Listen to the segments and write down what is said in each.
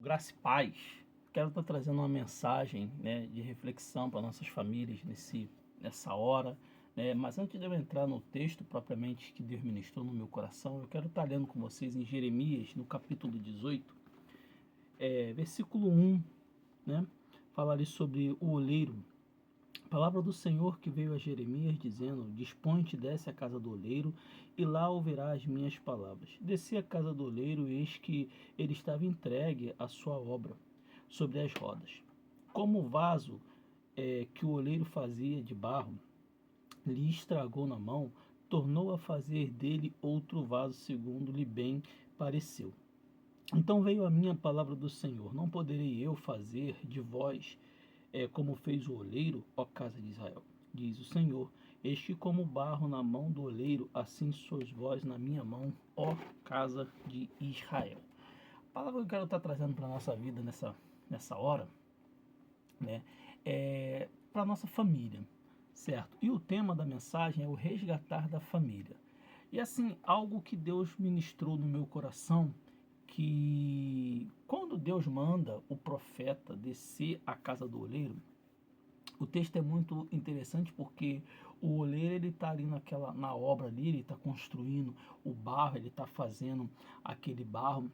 Graça e paz. Quero estar trazendo uma mensagem, né, de reflexão para nossas famílias nessa hora, né? Mas antes de eu entrar no texto propriamente que Deus ministrou no meu coração, eu quero estar lendo com vocês em Jeremias, no capítulo 18, versículo 1, né? Falar ali sobre o oleiro. A palavra do Senhor que veio a Jeremias, dizendo: Dispõe-te, desce à casa do oleiro, e lá ouvirás as minhas palavras. Desci à casa do oleiro, e eis que ele estava entregue à sua obra, sobre as rodas. Como o vaso que o oleiro fazia de barro lhe estragou na mão, tornou a fazer dele outro vaso, segundo lhe bem pareceu. Então veio a minha palavra do Senhor: Não poderei eu fazer de vós como fez o oleiro, ó casa de Israel? Diz o Senhor: Eis que como barro na mão do oleiro, assim sois vós na minha mão, ó casa de Israel. A palavra que eu quero estar trazendo para a nossa vida nessa hora, né, é para a nossa família, certo? E o tema da mensagem é o resgatar da família. E assim, algo que Deus ministrou no meu coração, que quando Deus manda o profeta descer à casa do oleiro, o texto é muito interessante porque o oleiro ele está ali na obra ali, ele está construindo o barro, ele está fazendo aquele barro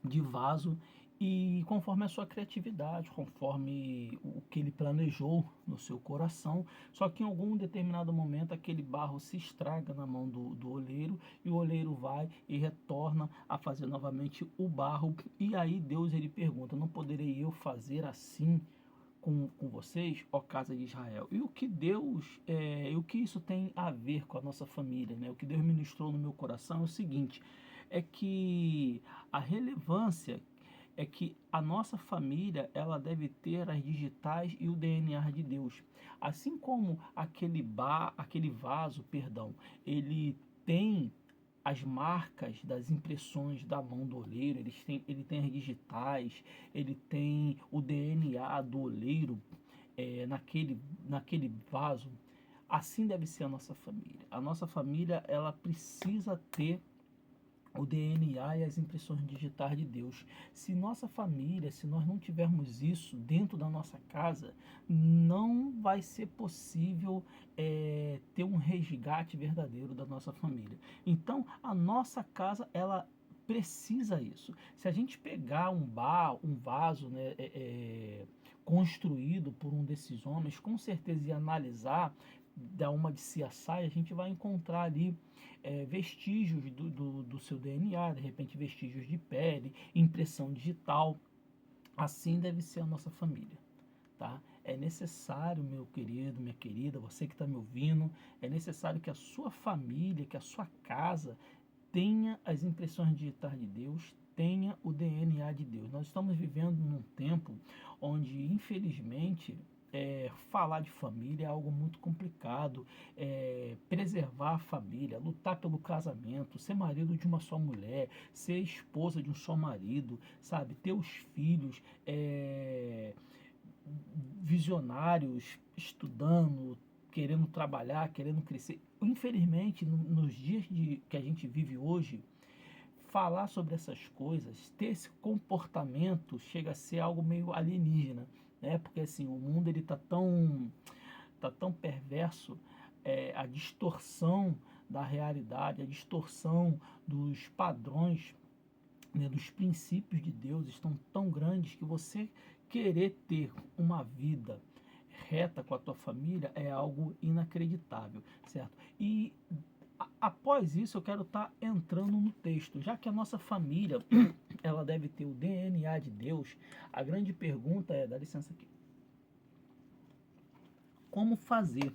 de vaso e conforme a sua criatividade, conforme o que ele planejou no seu coração, só que em algum determinado momento aquele barro se estraga na mão do oleiro e o oleiro vai e retorna a fazer novamente o barro e aí Deus ele pergunta: não poderei eu fazer assim com vocês, ó casa de Israel? E o que Deus, o que isso tem a ver com a nossa família, né? O que Deus ministrou no meu coração é o seguinte, é que a relevância é que a nossa família ela deve ter as digitais e o DNA de Deus. Assim como aquele vaso, perdão, ele tem as marcas das impressões da mão do oleiro, ele tem as digitais, ele tem o DNA do oleiro naquele vaso. Assim deve ser a nossa família. A nossa família ela precisa ter o DNA e as impressões digitais de Deus. Se nossa família, se nós não tivermos isso dentro da nossa casa, não vai ser possível ter um resgate verdadeiro da nossa família. Então, a nossa casa, ela precisa isso. Se a gente pegar um vaso, né, construído por um desses homens, com certeza e analisar, dar uma de CSI, a gente vai encontrar ali vestígios do seu DNA, de repente vestígios de pele, impressão digital. Assim deve ser a nossa família. Tá? É necessário, meu querido, minha querida, você que está me ouvindo, é necessário que a sua família, que a sua casa tenha as impressões digitais de Deus, tenha o DNA de Deus. Nós estamos vivendo num tempo onde, infelizmente, falar de família é algo muito complicado, preservar a família, lutar pelo casamento, ser marido de uma só mulher, ser esposa de um só marido, sabe, ter os filhos, visionários, estudando, querendo trabalhar, querendo crescer. Infelizmente, nos dias que a gente vive hoje, falar sobre essas coisas, ter esse comportamento chega a ser algo meio alienígena, né? Porque assim, o mundo ele tá tão perverso, a distorção da realidade, a distorção dos padrões, né, dos princípios de Deus estão tão grandes que você querer ter uma vida reta com a tua família é algo inacreditável, certo? E após isso eu quero estar entrando no texto, já que a nossa família ela deve ter o DNA de Deus. A grande pergunta é, dá licença aqui, como fazer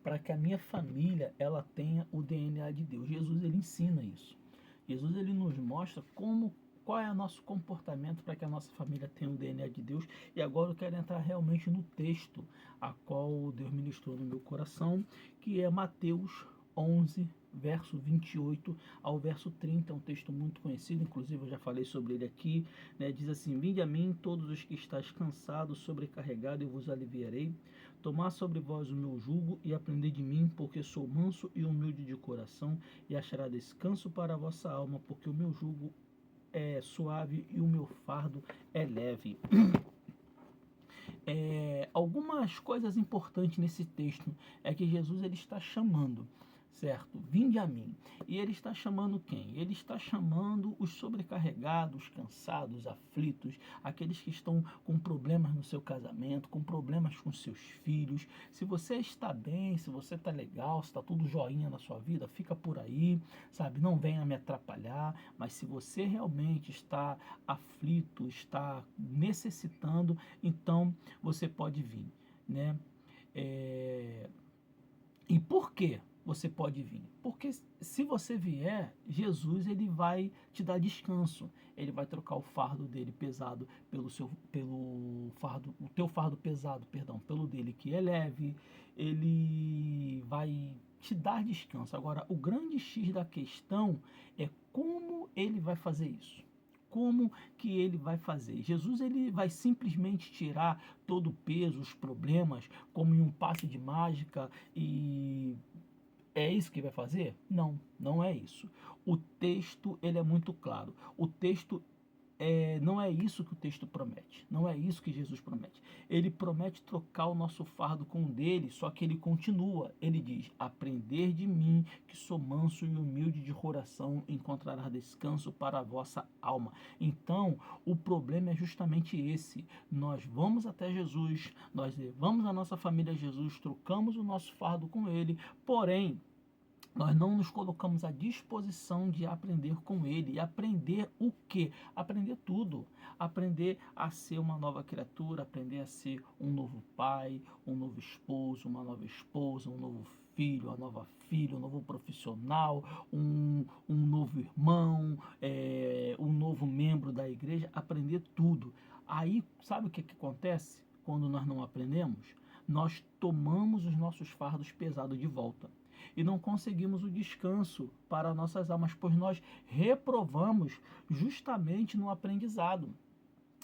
para que a minha família ela tenha o DNA de Deus? Jesus ele ensina isso. Jesus ele nos mostra qual é o nosso comportamento para que a nossa família tenha o DNA de Deus. E agora eu quero entrar realmente no texto a qual Deus ministrou no meu coração, que é Mateus 11, verso 28 ao verso 30, é um texto muito conhecido, inclusive eu já falei sobre ele aqui, né? Diz assim: Vinde a mim todos os que estáis cansados, sobrecarregados, eu vos aliviarei. Tomar sobre vós o meu jugo e aprendei de mim, porque sou manso e humilde de coração, e achará descanso para a vossa alma, porque o meu jugo é suave e o meu fardo é leve. Algumas coisas importantes nesse texto é que Jesus ele está chamando, certo? Vinde a mim. E ele está chamando quem? Ele está chamando os sobrecarregados, cansados, aflitos, aqueles que estão com problemas no seu casamento, com problemas com seus filhos. Se você está bem, se você está legal, se está tudo joinha na sua vida, fica por aí, sabe? Não venha me atrapalhar, mas se você realmente está aflito, está necessitando, então você pode vir, né? E por que você pode vir? Porque se você vier, Jesus ele vai te dar descanso. Ele vai trocar o fardo dele pesado pelo fardo, o teu fardo pesado, perdão, pelo dele que é leve. Ele vai te dar descanso. Agora, o grande X da questão é como ele vai fazer isso. Como que ele vai fazer? Jesus ele vai simplesmente tirar todo o peso, os problemas, como em um passe de mágica e é isso que vai fazer? Não, não é isso. O texto ele é muito claro. O texto não é isso que o texto promete. Não é isso que Jesus promete. Ele promete trocar o nosso fardo com o dele, só que ele continua. Ele diz: aprender de mim, que sou manso e humilde de coração, encontrará descanso para a vossa alma. Então, o problema é justamente esse. Nós vamos até Jesus, nós levamos a nossa família a Jesus, trocamos o nosso fardo com ele, porém, nós não nos colocamos à disposição de aprender com ele. E aprender o quê? Aprender tudo. Aprender a ser uma nova criatura, aprender a ser um novo pai, um novo esposo, uma nova esposa, um novo filho, uma nova filha, um novo profissional, um novo irmão, um novo membro da igreja. Aprender tudo. Aí, sabe o que acontece quando nós não aprendemos? Nós tomamos os nossos fardos pesados de volta e não conseguimos o descanso para nossas almas, pois nós reprovamos justamente no aprendizado.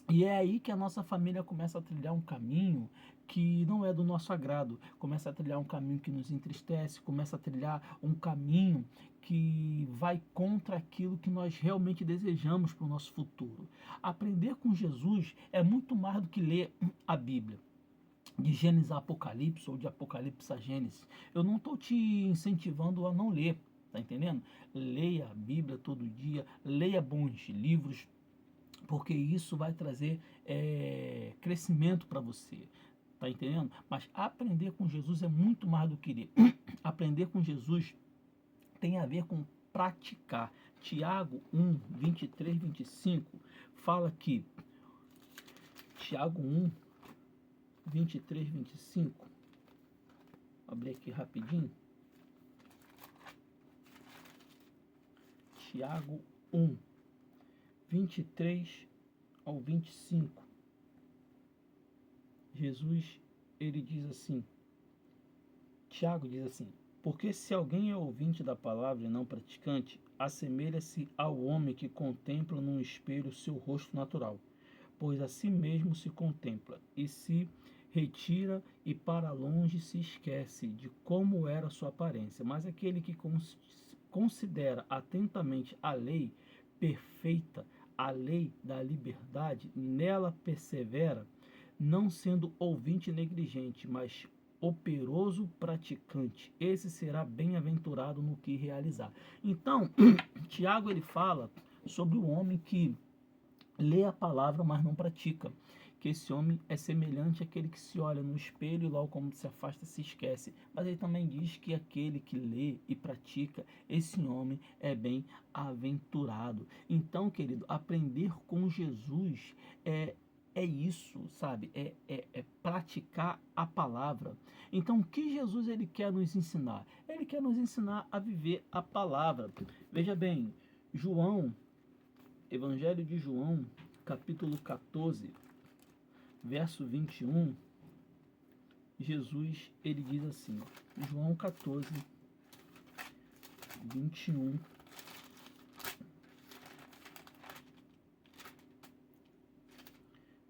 E é aí que a nossa família começa a trilhar um caminho que não é do nosso agrado, começa a trilhar um caminho que nos entristece, começa a trilhar um caminho que vai contra aquilo que nós realmente desejamos para o nosso futuro. Aprender com Jesus é muito mais do que ler a Bíblia de Gênesis a Apocalipse ou de Apocalipse a Gênesis. Eu não estou te incentivando a não ler, tá entendendo? Leia a Bíblia todo dia, leia bons livros, porque isso vai trazer crescimento para você, tá entendendo? Mas aprender com Jesus é muito mais do que ler. Aprender com Jesus tem a ver com praticar. Tiago 1, 23, 25 fala que Tiago 1, 23, 25. Abrir aqui rapidinho. Tiago 1, 23 ao 25. Jesus, ele diz assim, Tiago diz assim: porque se alguém é ouvinte da palavra e não praticante, assemelha-se ao homem que contempla num espelho seu rosto natural, pois a si mesmo se contempla e se retira e para longe se esquece de como era sua aparência. Mas aquele que considera atentamente a lei perfeita, a lei da liberdade, nela persevera, não sendo ouvinte negligente, mas operoso praticante, esse será bem-aventurado no que realizar. Então, Tiago ele fala sobre o homem que lê a palavra, mas não pratica. Que esse homem é semelhante àquele que se olha no espelho e logo como se afasta se esquece. Mas ele também diz que aquele que lê e pratica, esse homem é bem-aventurado. Então, querido, aprender com Jesus é isso, sabe? É praticar a palavra. Então, o que Jesus ele quer nos ensinar? Ele quer nos ensinar a viver a palavra. Veja bem, Evangelho de João, capítulo 14, verso 21, Jesus, ele diz assim, João 14, 21,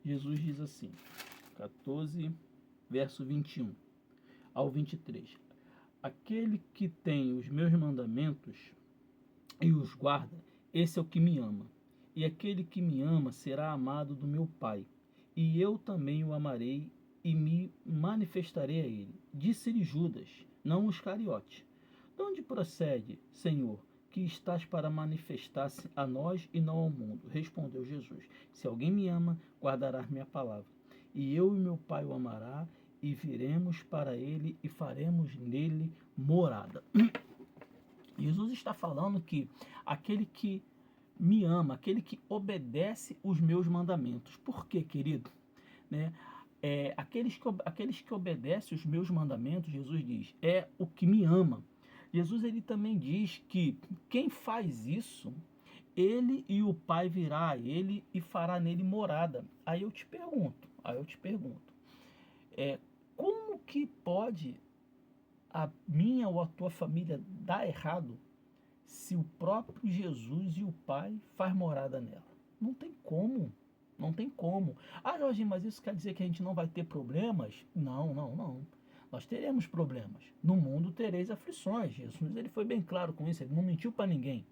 Jesus diz assim, 14, verso 21 ao 23, aquele que tem os meus mandamentos e os guarda, esse é o que me ama. e aquele que me ama será amado do meu Pai, e eu também o amarei e me manifestarei a ele. Disse-lhe Judas, não Iscariote: de onde procede, Senhor, que estás para manifestar-se a nós e não ao mundo? Respondeu Jesus: se alguém me ama, guardará minha palavra, e eu e meu Pai o amará, e viremos para ele e faremos nele morada. Jesus está falando que aquele que me ama, aquele que obedece os meus mandamentos. Por quê, querido? Né? Aqueles que obedecem os meus mandamentos, Jesus diz, é o que me ama. Jesus ele também diz que quem faz isso, ele e o Pai virá a ele e fará nele morada. Aí eu te pergunto, como que pode a minha ou a tua família dar errado se o próprio Jesus e o Pai faz morada nela? Não tem como. Não tem como. Ah, Jorge, mas isso quer dizer que a gente não vai ter problemas? Não, não, não. Nós teremos problemas. No mundo tereis aflições. Jesus ele foi bem claro com isso, ele não mentiu para ninguém.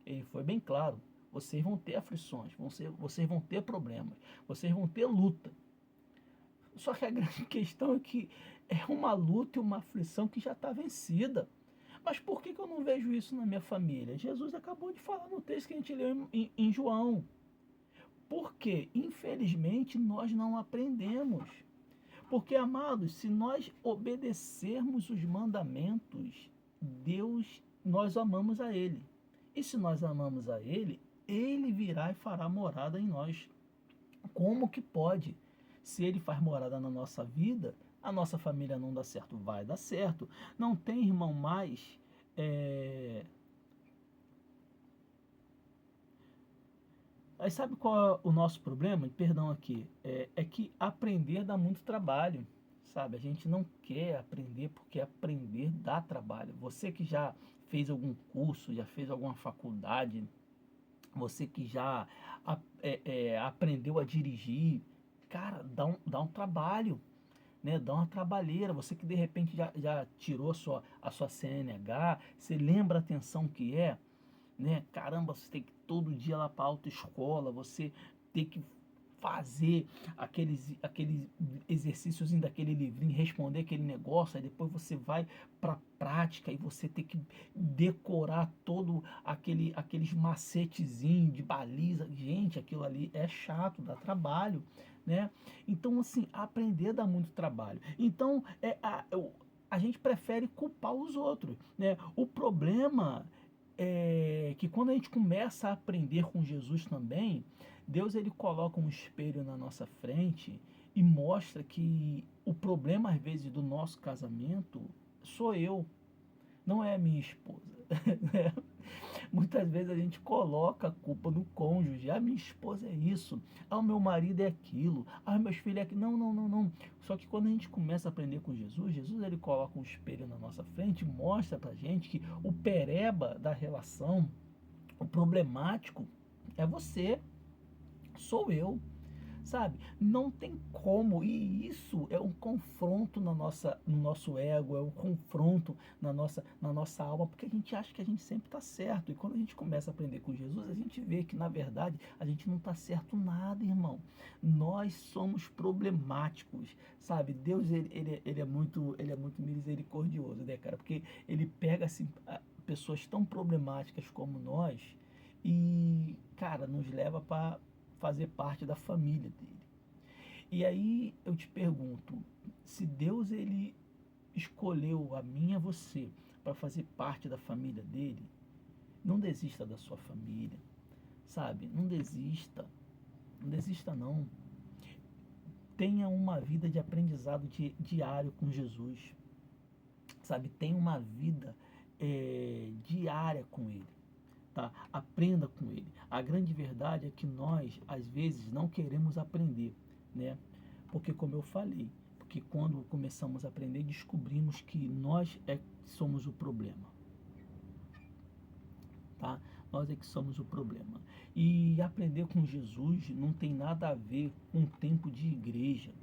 Ele foi bem claro. Vocês vão ter aflições, vocês vão ter problemas, vocês vão ter luta. Só que a grande questão é que é uma luta e uma aflição que já está vencida. Mas por que eu não vejo isso na minha família? Jesus acabou de falar no texto que a gente leu em João. Porque, infelizmente, nós não aprendemos. Porque, amados, se nós obedecermos os mandamentos, Deus, nós amamos a Ele. E se nós amamos a Ele, Ele virá e fará morada em nós. Como que pode? Se Ele faz morada na nossa vida, a nossa família não dá certo. Vai dar certo. Não tem irmão mais. Aí sabe qual é o nosso problema? Perdão aqui. É que aprender dá muito trabalho, sabe? A gente não quer aprender porque aprender dá trabalho. Você que já fez algum curso, já fez alguma faculdade, você que já aprendeu a dirigir, cara, dá um trabalho, né? Dá uma trabalheira. Você que de repente já tirou a sua CNH, você lembra a atenção que é? Né? Caramba, você tem que todo dia lá para a autoescola, você tem que fazer aqueles exercícios daquele livrinho, responder aquele negócio, aí depois você vai para a prática e você tem que decorar todo aqueles macetezinhos de baliza. Gente, aquilo ali é chato, dá trabalho, né? Então, assim, aprender dá muito trabalho. Então, a gente prefere culpar os outros, né? O problema que quando a gente começa a aprender com Jesus também, Deus ele coloca um espelho na nossa frente e mostra que o problema às vezes do nosso casamento sou eu, não é a minha esposa. Muitas vezes a gente coloca a culpa no cônjuge. Ah, minha esposa é isso. Ah, o meu marido é aquilo. Ah, meus filhos é aquilo. Não, não, não, não. Só que quando a gente começa a aprender com Jesus, Jesus ele coloca um espelho na nossa frente e mostra pra gente que o pereba da relação, o problemático é você, sou eu. Sabe? Não tem como, e isso é um confronto no nosso ego, é um confronto na nossa alma, porque a gente acha que a gente sempre está certo, e quando a gente começa a aprender com Jesus, a gente vê que na verdade a gente não está certo nada, irmão. Nós somos problemáticos, sabe? Deus ele é muito misericordioso, né, cara? Porque ele pega assim, pessoas tão problemáticas como nós e, cara, nos leva para fazer parte da família dele. E aí eu te pergunto, se Deus ele escolheu a mim e a você para fazer parte da família dele, não desista da sua família, sabe? Não desista, não desista não. Tenha uma vida de aprendizado diário com Jesus, sabe? Tenha uma vida diária com ele. Tá? Aprenda com ele. A grande verdade é que nós, às vezes, não queremos aprender, né? Porque, como eu falei, porque quando começamos a aprender, descobrimos que nós somos o problema, tá? Nós é que somos o problema. E aprender com Jesus não tem nada a ver com tempo de igreja.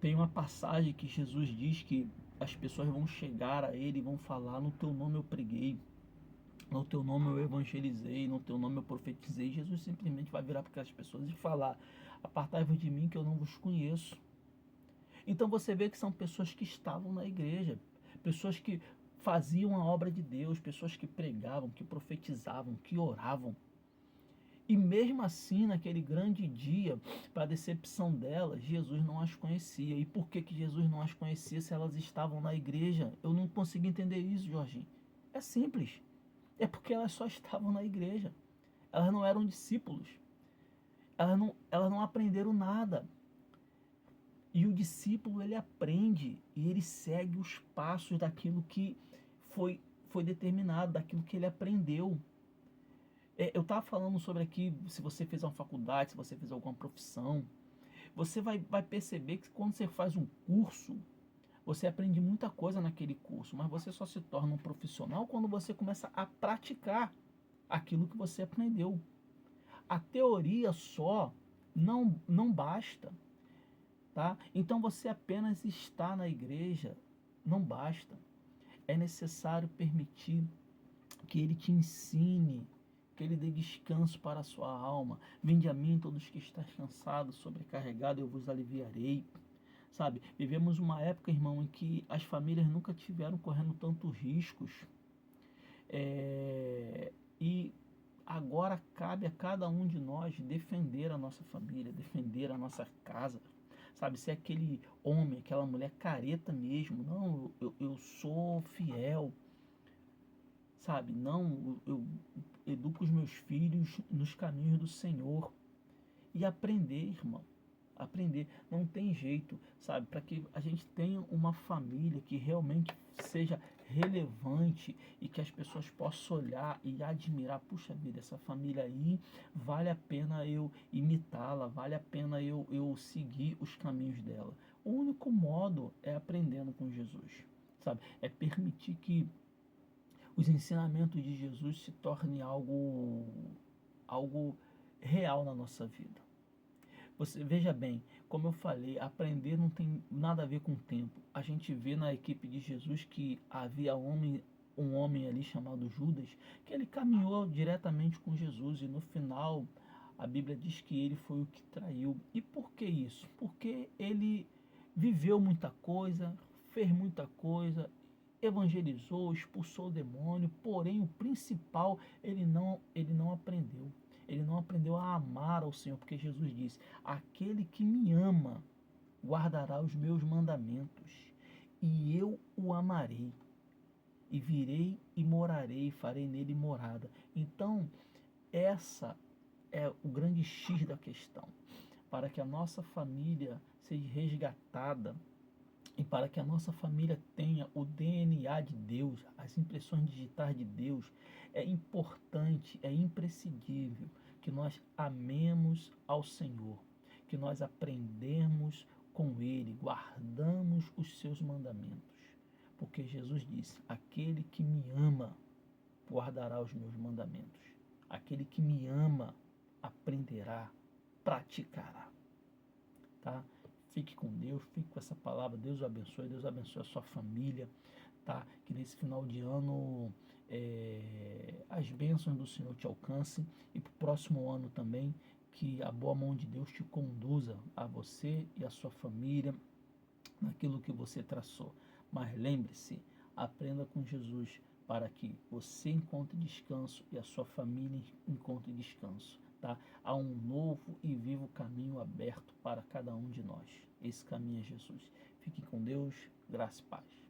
Tem uma passagem que Jesus diz que as pessoas vão chegar a ele e vão falar: no teu nome eu preguei. no teu nome eu evangelizei, no teu nome eu profetizei. Jesus simplesmente vai virar para aquelas pessoas e falar: apartai-vos de mim que eu não vos conheço. Então você vê que são pessoas que estavam na igreja, pessoas que faziam a obra de Deus, pessoas que pregavam, que profetizavam, que oravam. E mesmo assim, naquele grande dia, para a decepção delas, Jesus não as conhecia. E por que Jesus não as conhecia se elas estavam na igreja? Eu não consigo entender isso, Jorginho. É simples. É porque elas só estavam na igreja. Elas não eram discípulos. Elas não aprenderam nada. E o discípulo, ele aprende e ele segue os passos daquilo que foi determinado, daquilo que ele aprendeu. Eu estava falando sobre aqui, se você fez uma faculdade, se você fez alguma profissão, você vai perceber que quando você faz um curso, você aprende muita coisa naquele curso, mas você só se torna um profissional quando você começa a praticar aquilo que você aprendeu. A teoria só não basta, tá? Então você apenas está na igreja não basta. É necessário permitir que ele te ensine, que ele dê descanso para a sua alma. Vinde a mim todos que estáis cansados, sobrecarregados, eu vos aliviarei. Sabe, vivemos uma época, irmão, em que as famílias nunca tiveram correndo tantos riscos. E agora cabe a cada um de nós defender a nossa família, defender a nossa casa. Sabe, ser aquele homem, aquela mulher careta mesmo. Não, eu sou fiel. Sabe, não, eu educo os meus filhos nos caminhos do Senhor. E aprender, irmão. Aprender. Não tem jeito, sabe? Para que a gente tenha uma família que realmente seja relevante e que as pessoas possam olhar e admirar. Puxa vida, essa família aí vale a pena eu imitá-la, vale a pena eu seguir os caminhos dela. O único modo é aprendendo com Jesus, sabe? É permitir que os ensinamentos de Jesus se tornem algo real na nossa vida. Você veja bem, como eu falei, aprender não tem nada a ver com o tempo. A gente vê na equipe de Jesus que havia um homem ali chamado Judas, que ele caminhou diretamente com Jesus e no final a Bíblia diz que ele foi o que traiu. E por que isso? Porque ele viveu muita coisa, fez muita coisa, evangelizou, expulsou o demônio, porém o principal ele não aprendeu. Ele não aprendeu a amar ao Senhor, porque Jesus disse: aquele que me ama guardará os meus mandamentos, e eu o amarei, e virei e morarei, e farei nele morada. Então, essa é o grande X da questão. Para que a nossa família seja resgatada e para que a nossa família tenha o DNA de Deus, as impressões digitais de Deus, é importante, é imprescindível que nós amemos ao Senhor, que nós aprendemos com Ele, guardamos os seus mandamentos. Porque Jesus disse: aquele que me ama guardará os meus mandamentos. Aquele que me ama aprenderá, praticará. Tá? Fique com Deus, fique com essa palavra. Deus o abençoe, Deus abençoe a sua família, tá? Que nesse final de ano as bênçãos do Senhor te alcancem e para o próximo ano também que a boa mão de Deus te conduza a você e a sua família naquilo que você traçou. Mas lembre-se, aprenda com Jesus para que você encontre descanso e a sua família encontre descanso. Tá? Há um novo e vivo caminho aberto para cada um de nós. Esse caminho é Jesus. Fique com Deus, graça e paz.